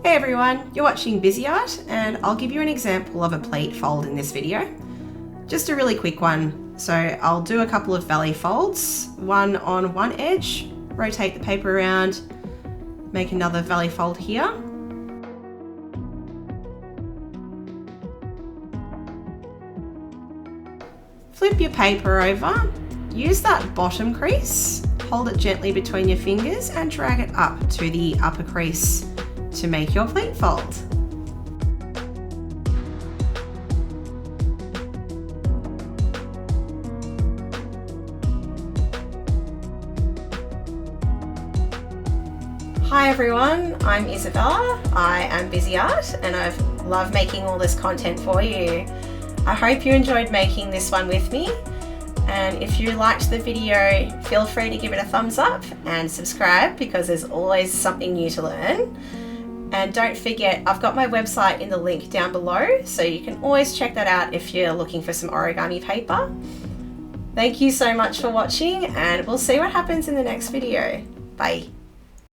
Hey everyone, you're watching Bizzi Art and I'll give you an example of a pleat fold in this video. Just a really quick one. So I'll do a couple of valley folds, one on one edge, rotate the paper around, make another valley fold here. Flip your paper over, use that bottom crease, hold it gently between your fingers and drag it up to the upper crease to make your pleat fold. Hi everyone, I'm Isabella. I am Bizzi Art and I love making all this content for you. I hope you enjoyed making this one with me, and if you liked the video, feel free to give it a thumbs up and subscribe because there's always something new to learn. And don't forget, I've got my website in the link down below, so you can always check that out if you're looking for some origami paper. Thank you so much for watching, and we'll see what happens in the next video. Bye.